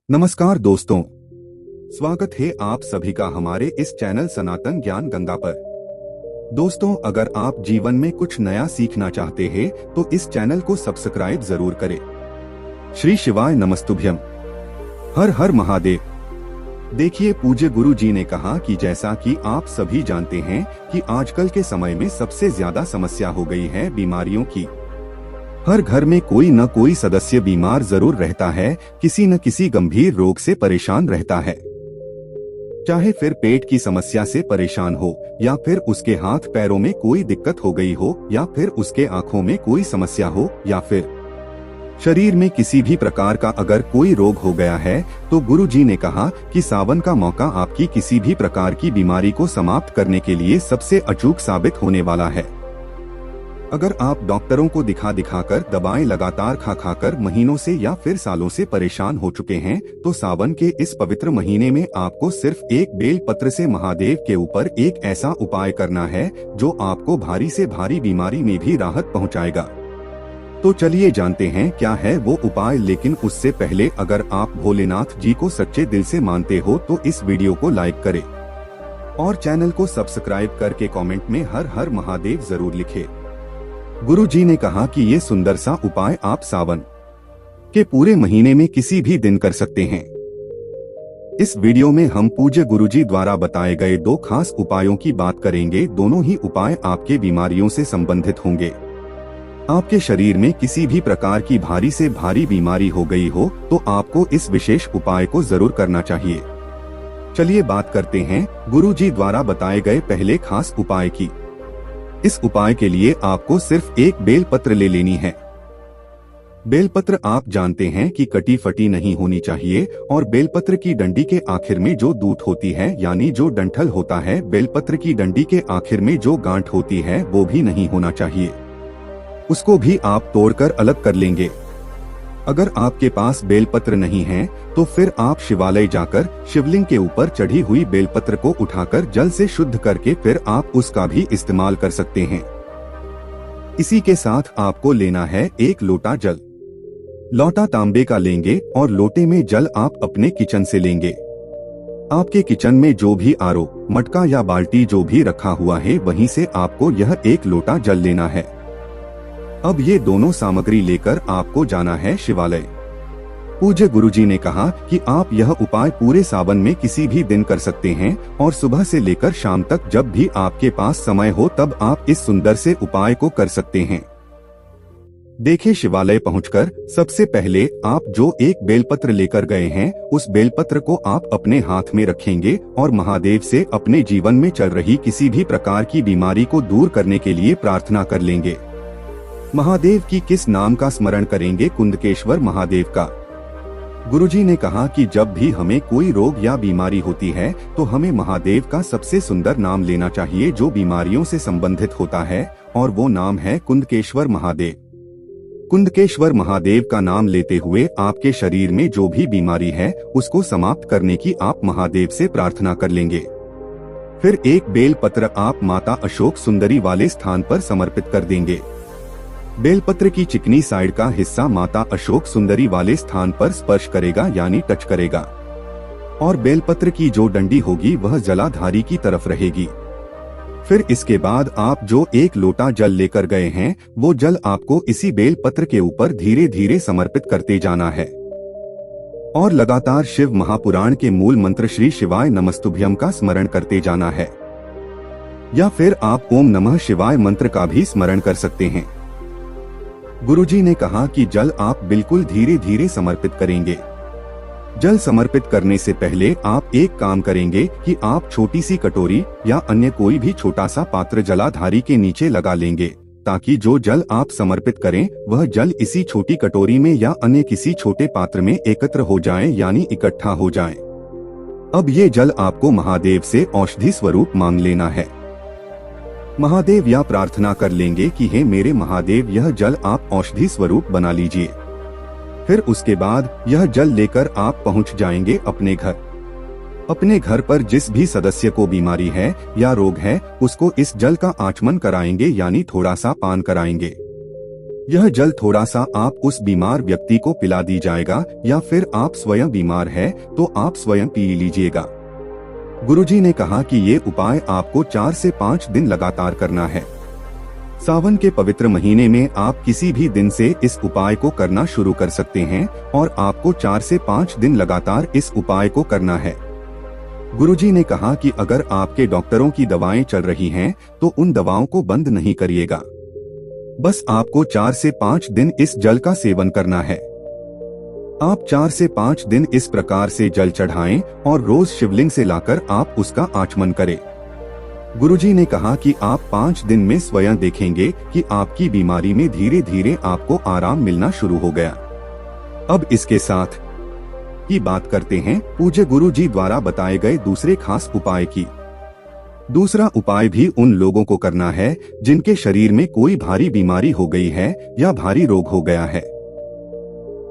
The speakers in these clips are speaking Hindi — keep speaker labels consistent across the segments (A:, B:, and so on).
A: नमस्कार दोस्तों, स्वागत है आप सभी का हमारे इस चैनल सनातन ज्ञान गंगा पर। दोस्तों, अगर आप जीवन में कुछ नया सीखना चाहते हैं तो इस चैनल को सब्सक्राइब जरूर करें। श्री शिवाय नमस्तुभ्यम। हर हर महादेव। देखिए, पूज्य गुरु जी ने कहा कि जैसा कि आप सभी जानते हैं कि आजकल के समय में सबसे ज्यादा समस्या हो गई है बीमारियों की। हर घर में कोई न कोई सदस्य बीमार जरूर रहता है, किसी न किसी गंभीर रोग से परेशान रहता है। चाहे फिर पेट की समस्या से परेशान हो, या फिर उसके हाथ पैरों में कोई दिक्कत हो गई हो, या फिर उसके आंखों में कोई समस्या हो, या फिर शरीर में किसी भी प्रकार का अगर कोई रोग हो गया है, तो गुरु जी ने कहा कि सावन का मौका आपकी किसी भी प्रकार की बीमारी को समाप्त करने के लिए सबसे अचूक साबित होने वाला है। अगर आप डॉक्टरों को दिखा दिखाकर दवाएं लगातार खा खाकर महीनों से या फिर सालों से परेशान हो चुके हैं, तो सावन के इस पवित्र महीने में आपको सिर्फ एक बेल पत्र से महादेव के ऊपर एक ऐसा उपाय करना है जो आपको भारी से भारी बीमारी में भी राहत पहुंचाएगा। तो चलिए जानते हैं क्या है वो उपाय। लेकिन उससे पहले अगर आप भोलेनाथ जी को सच्चे दिल से मानते हो तो इस वीडियो को लाइक करें और चैनल को सब्सक्राइब करके कमेंट में हर हर महादेव जरूर लिखें। गुरु जी ने कहा कि ये सुंदर सा उपाय आप सावन के पूरे महीने में किसी भी दिन कर सकते हैं। इस वीडियो में हम पूज्य गुरु जी द्वारा बताए गए दो खास उपायों की बात करेंगे। दोनों ही उपाय आपके बीमारियों से संबंधित होंगे। आपके शरीर में किसी भी प्रकार की भारी से भारी बीमारी हो गई हो तो आपको इस विशेष उपाय को जरूर करना चाहिए। चलिए बात करते हैं गुरु जी द्वारा बताए गए पहले खास उपाय की। इस उपाय के लिए आपको सिर्फ एक बेलपत्र ले लेनी है। बेलपत्र आप जानते हैं कि कटी फटी नहीं होनी चाहिए, और बेलपत्र की डंडी के आखिर में जो दूत होती है यानी जो डंठल होता है, बेलपत्र की डंडी के आखिर में जो गांठ होती है वो भी नहीं होना चाहिए। उसको भी आप तोड़कर अलग कर लेंगे। अगर आपके पास बेलपत्र नहीं है तो फिर आप शिवालय जाकर शिवलिंग के ऊपर चढ़ी हुई बेलपत्र को उठाकर जल से शुद्ध करके फिर आप उसका भी इस्तेमाल कर सकते हैं। इसी के साथ आपको लेना है एक लोटा जल। लोटा तांबे का लेंगे और लोटे में जल आप अपने किचन से लेंगे। आपके किचन में जो भी आरो, मटका या बाल्टी जो भी रखा हुआ है वहीं से आपको यह एक लोटा जल लेना है। अब ये दोनों सामग्री लेकर आपको जाना है शिवालय। पूज्य गुरुजी ने कहा कि आप यह उपाय पूरे सावन में किसी भी दिन कर सकते हैं, और सुबह से लेकर शाम तक जब भी आपके पास समय हो तब आप इस सुंदर से उपाय को कर सकते हैं। देखिए, शिवालय पहुंचकर सबसे पहले आप जो एक बेलपत्र लेकर गए हैं उस बेलपत्र को आप अपने हाथ में रखेंगे और महादेव से अपने जीवन में चल रही किसी भी प्रकार की बीमारी को दूर करने के लिए प्रार्थना कर लेंगे। महादेव की किस नाम का स्मरण करेंगे? कुंदकेश्वर महादेव का। गुरुजी ने कहा कि जब भी हमें कोई रोग या बीमारी होती है तो हमें महादेव का सबसे सुंदर नाम लेना चाहिए जो बीमारियों से संबंधित होता है, और वो नाम है कुंदकेश्वर महादेव। कुंदकेश्वर महादेव का नाम लेते हुए आपके शरीर में जो भी बीमारी है उसको समाप्त करने की आप महादेव से प्रार्थना कर लेंगे। फिर एक बेल पत्र आप माता अशोक सुंदरी वाले स्थान पर समर्पित कर देंगे। बेलपत्र की चिकनी साइड का हिस्सा माता अशोक सुंदरी वाले स्थान पर स्पर्श करेगा यानी टच करेगा, और बेलपत्र की जो डंडी होगी वह जलाधारी की तरफ रहेगी। फिर इसके बाद आप जो एक लोटा जल लेकर गए हैं वो जल आपको इसी बेलपत्र के ऊपर धीरे धीरे समर्पित करते जाना है, और लगातार शिव महापुराण के मूल मंत्र श्री शिवाय नमस्तुभ्यम का स्मरण करते जाना है, या फिर आप ओम नमः शिवाय मंत्र का भी स्मरण कर सकते हैं। गुरुजी ने कहा कि जल आप बिल्कुल धीरे धीरे समर्पित करेंगे। जल समर्पित करने से पहले आप एक काम करेंगे कि आप छोटी सी कटोरी या अन्य कोई भी छोटा सा पात्र जलाधारी के नीचे लगा लेंगे, ताकि जो जल आप समर्पित करें वह जल इसी छोटी कटोरी में या अन्य किसी छोटे पात्र में एकत्र हो जाए यानी इकट्ठा हो जाए। अब ये जल आपको महादेव से औषधि स्वरूप मांग लेना है। महादेव या प्रार्थना कर लेंगे कि हे मेरे महादेव, यह जल आप औषधि स्वरूप बना लीजिए। फिर उसके बाद यह जल लेकर आप पहुंच जाएंगे अपने घर। अपने घर पर जिस भी सदस्य को बीमारी है या रोग है उसको इस जल का आचमन कराएंगे यानी थोड़ा सा पान कराएंगे। यह जल थोड़ा सा आप उस बीमार व्यक्ति को पिला दी जाएगा, या फिर आप स्वयं बीमार है तो आप स्वयं पी लीजिएगा। गुरुजी ने कहा कि ये उपाय आपको 4 से 5 दिन लगातार करना है। सावन के पवित्र महीने में आप किसी भी दिन से इस उपाय को करना शुरू कर सकते हैं और आपको 4 से 5 दिन लगातार इस उपाय को करना है। गुरुजी ने कहा कि अगर आपके डॉक्टरों की दवाएं चल रही हैं तो उन दवाओं को बंद नहीं करिएगा। बस आपको 4 से 5 दिन इस जल का सेवन करना है। आप 4 से 5 दिन इस प्रकार से जल चढ़ाएं और रोज शिवलिंग से लाकर आप उसका आचमन करें। गुरुजी ने कहा कि आप 5 दिन में स्वयं देखेंगे कि आपकी बीमारी में धीरे धीरे आपको आराम मिलना शुरू हो गया। अब इसके साथ ही बात करते हैं पूज्य गुरुजी द्वारा बताए गए दूसरे खास उपाय की। दूसरा उपाय भी उन लोगों को करना है जिनके शरीर में कोई भारी बीमारी हो गई है या भारी रोग हो गया है।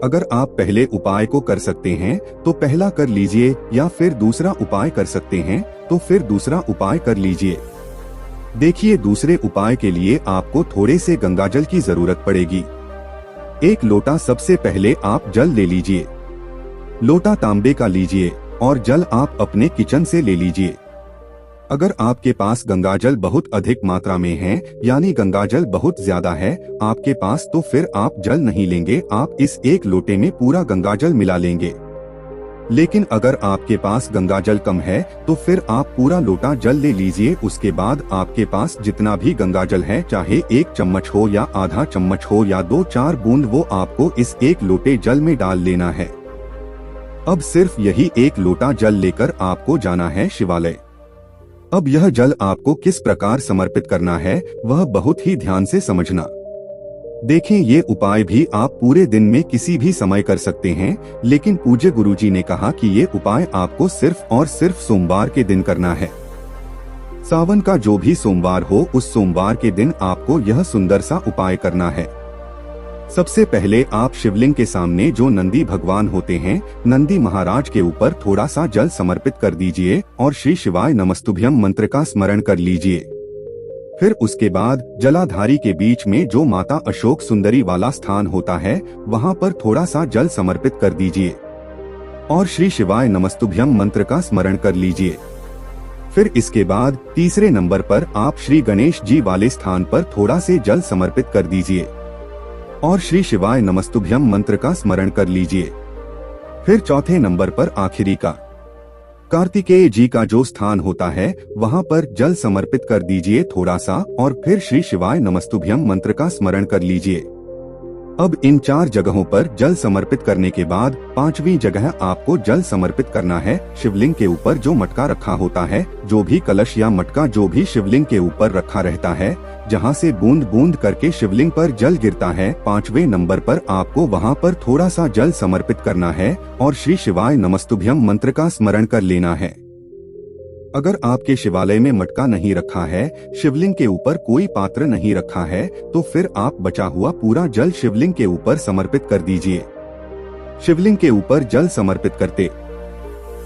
A: अगर आप पहले उपाय को कर सकते हैं तो पहला कर लीजिए, या फिर दूसरा उपाय कर सकते हैं तो फिर दूसरा उपाय कर लीजिए। देखिए, दूसरे उपाय के लिए आपको थोड़े से गंगाजल की जरूरत पड़ेगी। 1 लोटा सबसे पहले आप जल ले लीजिए। लोटा तांबे का लीजिए और जल आप अपने किचन से ले लीजिए। अगर आपके पास गंगाजल बहुत अधिक मात्रा में है, यानी गंगाजल बहुत ज्यादा है आपके पास, तो फिर आप जल नहीं लेंगे, आप इस 1 लोटे में पूरा गंगाजल मिला लेंगे। लेकिन अगर आपके पास गंगाजल कम है तो फिर आप पूरा लोटा जल ले लीजिए। उसके बाद आपके पास जितना भी गंगाजल है, चाहे 1 चम्मच हो या आधा चम्मच हो या 2-4 बूंद, वो आपको इस 1 लोटे जल में डाल लेना है। अब सिर्फ यही 1 लोटा जल लेकर आपको जाना है शिवालय। अब यह जल आपको किस प्रकार समर्पित करना है वह बहुत ही ध्यान से समझना। देखें, ये उपाय भी आप पूरे दिन में किसी भी समय कर सकते हैं, लेकिन पूज्य गुरुजी ने कहा कि ये उपाय आपको सिर्फ और सिर्फ सोमवार के दिन करना है। सावन का जो भी सोमवार हो उस सोमवार के दिन आपको यह सुंदर सा उपाय करना है। सबसे पहले आप शिवलिंग के सामने जो नंदी भगवान होते हैं, नंदी महाराज के ऊपर थोड़ा सा जल समर्पित कर दीजिए और श्री शिवाय नमस्तुभ्यम मंत्र का स्मरण कर लीजिए। फिर उसके बाद जलाधारी के बीच में जो माता अशोक सुंदरी वाला स्थान होता है, वहां पर थोड़ा सा जल समर्पित कर दीजिए और श्री शिवाय नमस्तुभ्यम मंत्र का स्मरण कर लीजिए। फिर इसके बाद तीसरे नंबर पर आप श्री गणेश जी वाले स्थान पर थोड़ा से जल समर्पित कर दीजिए और श्री शिवाय नमस्तुभ्यम मंत्र का स्मरण कर लीजिए। फिर चौथे नंबर पर आखिरी का कार्तिकेय जी का जो स्थान होता है, वहां पर जल समर्पित कर दीजिए थोड़ा सा और फिर श्री शिवाय नमस्तुभ्यम मंत्र का स्मरण कर लीजिए। अब इन 4 जगहों पर जल समर्पित करने के बाद 5वीं जगह आपको जल समर्पित करना है शिवलिंग के ऊपर जो मटका रखा होता है, जो भी कलश या मटका जो भी शिवलिंग के ऊपर रखा रहता है, जहां से बूंद बूंद करके शिवलिंग पर जल गिरता है। 5वें नंबर पर आपको वहां पर थोड़ा सा जल समर्पित करना है और श्री शिवाय नमस्तुभ्यम मंत्र का स्मरण कर लेना है। अगर आपके शिवालय में मटका नहीं रखा है, शिवलिंग के ऊपर कोई पात्र नहीं रखा है, तो फिर आप बचा हुआ पूरा जल शिवलिंग के ऊपर समर्पित कर दीजिए। शिवलिंग के ऊपर जल समर्पित करते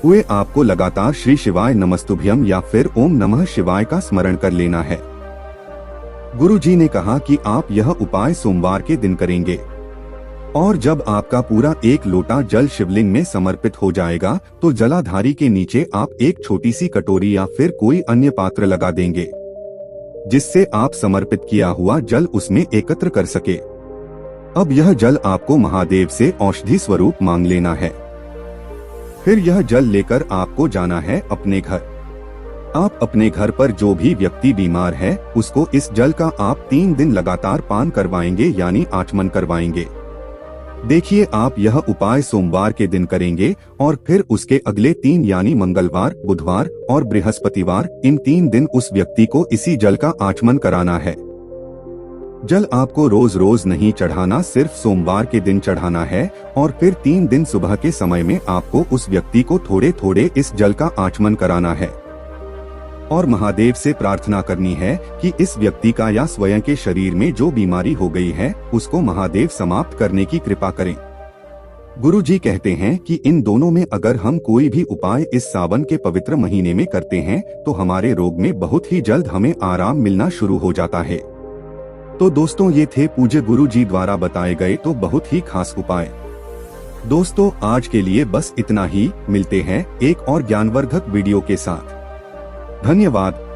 A: हुए आपको लगातार श्री शिवाय नमस्तुभ्यम या फिर ओम नमः शिवाय का स्मरण कर लेना है। गुरुजी ने कहा कि आप यह उपाय सोमवार के दिन करेंगे और जब आपका पूरा 1 लोटा जल शिवलिंग में समर्पित हो जाएगा तो जलाधारी के नीचे आप एक छोटी सी कटोरी या फिर कोई अन्य पात्र लगा देंगे, जिससे आप समर्पित किया हुआ जल उसमें एकत्र कर सके। अब यह जल आपको महादेव से औषधि स्वरूप मांग लेना है। फिर यह जल लेकर आपको जाना है अपने घर। आप अपने घर पर जो भी व्यक्ति बीमार है उसको इस जल का आप 3 दिन लगातार पान करवाएंगे, यानी आचमन करवाएंगे। देखिए, आप यह उपाय सोमवार के दिन करेंगे और फिर उसके अगले 3 यानी मंगलवार, बुधवार और बृहस्पतिवार, इन 3 दिन उस व्यक्ति को इसी जल का आचमन कराना है। जल आपको रोज रोज नहीं चढ़ाना, सिर्फ सोमवार के दिन चढ़ाना है और फिर 3 दिन सुबह के समय में आपको उस व्यक्ति को थोड़े थोड़े इस जल का आचमन कराना है और महादेव से प्रार्थना करनी है कि इस व्यक्ति का या स्वयं के शरीर में जो बीमारी हो गई है उसको महादेव समाप्त करने की कृपा करें। गुरुजी कहते हैं कि इन दोनों में अगर हम कोई भी उपाय इस सावन के पवित्र महीने में करते हैं तो हमारे रोग में बहुत ही जल्द हमें आराम मिलना शुरू हो जाता है। तो दोस्तों ये थे पूज्य गुरु जी द्वारा बताए गए तो बहुत ही खास उपाय। दोस्तों आज के लिए बस इतना ही, मिलते हैं एक और ज्ञानवर्धक वीडियो के साथ। धन्यवाद।